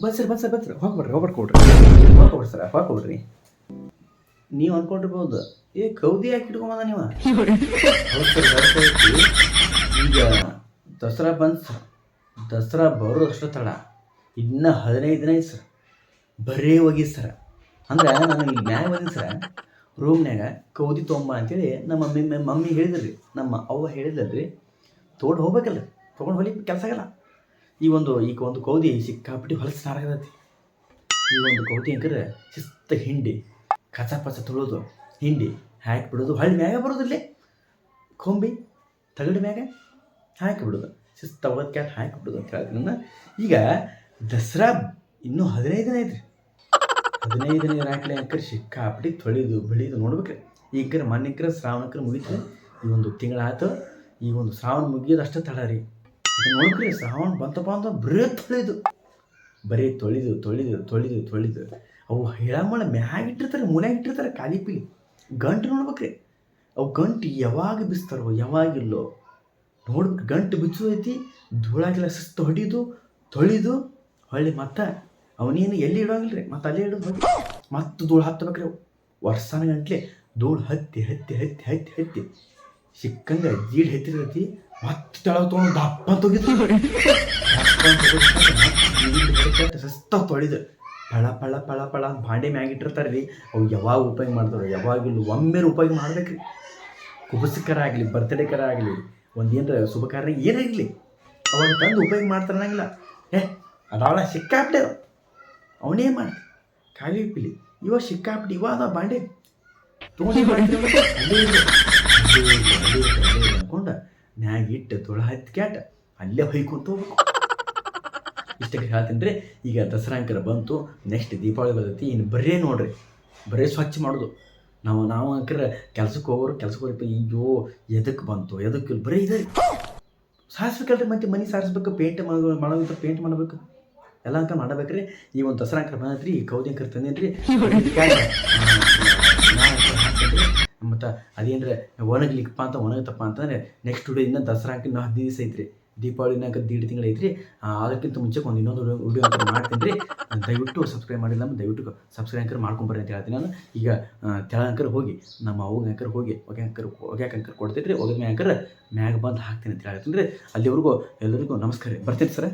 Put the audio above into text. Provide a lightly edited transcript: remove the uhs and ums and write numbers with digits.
ಬನ್ಸರ್ ಹೋಗ್ಬಿಡ್ರಿ sir ಹೋಗ್ಬಿಡ್ರಿ. ನೀವು ಅನ್ಕೊಂಡಿರ್ಬೋದು ಕೌದಿ ಹಾಕಿ ಇಟ್ಕೊಂಬಂದ ನೀವು. ಈಗ ದಸರಾ ಬಂದು ಸರ್, ದಸರಾ ಬರೋದಷ್ಟು ತಡ, ಇನ್ನೂ 15 ದಿನ ಐತೆ ಸರ್. ಬರೇ ಹೋಗಿ ಸರ್ ಅಂದ್ರೆ ನಾನು ಇಲ್ಲಿ ಮ್ಯಾಗ ಬಂದಿನಿ ಸರ್. ರೂಮ್ನ್ಯಾಗ ಕೌದಿ ತೊಗೊಂಬ ಅಂತೇಳಿ ನಮ್ಮ ಮಮ್ಮಿ ಹೇಳಿದ್ರಿ, ನಮ್ಮ ಅವ್ವ ಹೇಳಿದ್ರಿ. ತೊಗೊಂಡು ಹೋಗ್ಬೇಕಲ್ಲ, ತೊಗೊಂಡು ಹೋಗ್ಲಿ ಕೆಲಸ ಆಗಲ್ಲ. ಈಗ ಒಂದು ಕೌದಿ ಸಿಕ್ಕಾಪಟ್ಟಿ ಹೊಲಸು ನಾರಾಗತೈತಿ. ಈ ಒಂದು ಕೌದಿ ಅಂಕರೆ ಶಿಸ್ತ ಹಿಂಡಿ ಕಸ ಪಸ ತೊಳೋದು, ಹಿಂಡಿ ಹಾಕಿಬಿಡೋದು, ಹಳ್ಳಿ ಮ್ಯಾಗ ಬರೋದಿಲ್ಲೇ ಕೊಂಬಿ ತಗಡಿ ಮ್ಯಾಗ ಹಾಕಿಬಿಡೋದು, ಶಿಸ್ತ ಒಳಗೆ ಕ್ಯಾಟ್ ಹಾಕಿಬಿಡೋದು ಅಂತ ಹೇಳ್ತೀನಿ. ಈಗ ದಸರಾ ಇನ್ನೂ 15 ದಿನ ಐತ್ರಿ. 15 ದಿನ ಹಾಕಲಿ ಅಂಕರೆ ಸಿಕ್ಕಾಪಟ್ಟಿ ತೊಳಿದು ಬೆಳೆದು ನೋಡ್ಬೇಕ್ರಿ. ಈಗರೆ ಮನೆಕ್ರೆ ಶ್ರಾವಣಕ್ರೆ ಮುಗಿತು. ಈ ಒಂದು ತಿಂಗಳಾಯ್ತು. ಈ ಒಂದು ಶ್ರಾವಣ ಮುಗಿಯೋದು ಅಷ್ಟೇ ತಡ ರೀ. ನೋಡ್ರಿ, ಶ್ರಾವಣ ಬಂತಪ್ಪ ಅಂತ ಬರೀ ತೊಳಿದು ಅವು ಹೇಳಮ್ಮಳ ಮ್ಯಾಗ ಇಟ್ಟಿರ್ತಾರೆ, ಮುನ್ಯಾಗ ಇಟ್ಟಿರ್ತಾರೆ ಖಾಲಿ ಪಿಲಿ. ಗಂಟು ನೋಡ್ಬೇಕ್ರಿ, ಅವು ಗಂಟು ಯಾವಾಗ ಬಿಸ್ತಾರೋ ಯಾವಾಗಿಲ್ಲೋ ನೋಡ್ಬೇಕು. ಗಂಟು ಬಿಚ್ಚೋದೈತಿ, ಧೂಳಾಗೆಲ್ಲ ಶಿಸ್ತು ಹೊಡಿದು ತೊಳಿದು ಹೊಳ್ಳಿ ಮತ್ತೆ ಅವನೇನು ಎಲ್ಲಿ ಇಡೋಂಗಿಲ್ಲ ರೀ. ಮತ್ತು ಅಲ್ಲೇ ಇಡೋದು ಮತ್ತು ಧೂಳು ಹತ್ತಬೇಕ್ರಿ. ಅವು ವರ್ಷನ ಗಂಟ್ಲೆ ಧೂಳು ಹತ್ತಿ ಸಿಕ್ಕಂಗೆ ಜೀಡ್ ಹೆತ್ತಿರ್ತೈತಿ. ಮತ್ತೆ ತೆಳಗೆ ತೊಗೊಂಡು ದಪ್ಪ ತೆಗಿದು ಶಿಸ್ತ ತೊಳಿದು ಪಳ ಅಂತ ಭಾಂಡೆ ಮ್ಯಾಗ ಇಟ್ಟಿರ್ತಾರೆ ರೀ. ಅವು ಯಾವಾಗ ಉಪಯೋಗ ಮಾಡ್ತಾರೋ ಯಾವಾಗಿಲ್ಲ, ಒಮ್ಮೆ ಉಪಯೋಗ ಮಾಡ್ಬೇಕ್ರಿ. ಕುಬಸಕರ ಆಗಲಿ, ಬರ್ತ್ಡೇಕರ ಆಗಲಿ, ಒಂದು ಏನರ ಶುಭ ಕಾರ್ಯ ಏನಾಗಲಿ ಅವಾಗ ತಂದು ಉಪಯೋಗ ಮಾಡ್ತಾರೆ ಅನ್ನಂಗಿಲ್ಲ. ಅದಾಳ ಸಿಕ್ಕಾಪಟ್ಟೆ ಅವನೇ ಮಾಡಿ ಖಾಲಿ ಪಿಲಿ. ಇವಾಗ ಸಿಕ್ಕಾಪಟ್ಟಿ ಇವಾಗ ಬಾಂಡೆ ತೊಗೊಂಡು ಅನ್ಕೊಂಡು ಮ್ಯಾಗ ಇಟ್ಟು ತೊಳ ಹತ್ತಿ ಕ್ಯಾಟ ಅಲ್ಲೇ ಹೊಯ್ಕೊಂತ ಹೋಗ್ಬೇಕು. ಇಷ್ಟಕ್ಕೆ ಹೇಳ್ತೀನಿ ರೀ. ಈಗ ದಸರಾ ಅಂಕರ ಬಂತು, ನೆಕ್ಸ್ಟ್ ದೀಪಾವಳಿ ಬರ್ತೈತಿ. ಇನ್ನು ಬರೀ ಸ್ವಚ್ಛ ಮಾಡೋದು. ನಾವು ಅಂಕರ ಕೆಲ್ಸಕ್ಕೆ ಹೋಗ್ರಿಪ್ಪ. ಅಯ್ಯೋ ಎದಕ್ಕೆ ಬಂತು ಎದಕ್ಕೆ ಬರೀ ಇದೆ ಸಾರಿಸ್ಬೇಕಲ್ರಿ. ಮತ್ತೆ ಮನೆ ಸಾರಿಸ್ಬೇಕು, ಪೇಂಟ್ ಮಾಡೋದು, ಪೇಂಟ್ ಮಾಡಬೇಕು, ಎಲ್ಲ ಅಂಕ ಮಾಡಬೇಕ್ರಿ. ಈ ಒಂದು ದಸರಾ ಅಂಕರ ಬಂದೈತ್ರಿ. ಈ ಕೌದಿ ಅಂಕರ ತಂದೇನು ರೀ. ಮತ್ತು ಅದೇನ್ರೆ ಒಣಗ್ಲಿಕ್ಕಪ್ಪ ಅಂತ ಒಣಗತ್ತಪ್ಪ ಅಂತಂದರೆ ನೆಕ್ಸ್ಟ್ ವಿಡಿಯೋ ದಸರಾ ಅಂಕ ಇನ್ನೂ 15 ದಿವಸ ಐತ್ರಿ. ದೀಪಾವಳಿನಾಗ 1.5 ತಿಂಗಳು ಐತ್ರಿ. ಅದಕ್ಕಿಂತ ಮುಂಚೆ ಇನ್ನೊಂದು ವಿಡಿಯೋ ಅಂಕರ್ ಮಾಡ್ತೀನಿ ರೀ. ದಯವಿಟ್ಟು ಸಬ್ಸ್ಕ್ರೈಬ್ ಮಾಡಿಲ್ಲ, ದಯವಿಟ್ಟು ಸಬ್ಸ್ಕ್ರೈಬ್ ಅಂಕರ್ ಮಾಡ್ಕೊಂಬರ್ರಿ ಅಂತ ಹೇಳ್ತೀನಿ ನಾನು. ಈಗ ತೆಳ ಅಂಕರ್ ಹೋಗಿ ನಮ್ಮ ಅವ್ಗೆ ಅಂಕರ್ ಹೋಗಿ ಒಗ್ಯಾಕ ಅಂಕರ್ ಕೊಡ್ತೀನಿ ರೀ. ಒಗ್ಯಾಕ ಅಂಕರ್ ಮ್ಯಾಗ ಬಂದು ಹಾಕ್ತೀನಿ ಅಂತ ಹೇಳ್ತೀನಿ ರೀ. ಅಲ್ಲಿವರೆಗೂ ಎಲ್ಲರಿಗೂ ನಮಸ್ಕಾರ ರೀ. ಬರ್ತೀನಿ ಸರ್.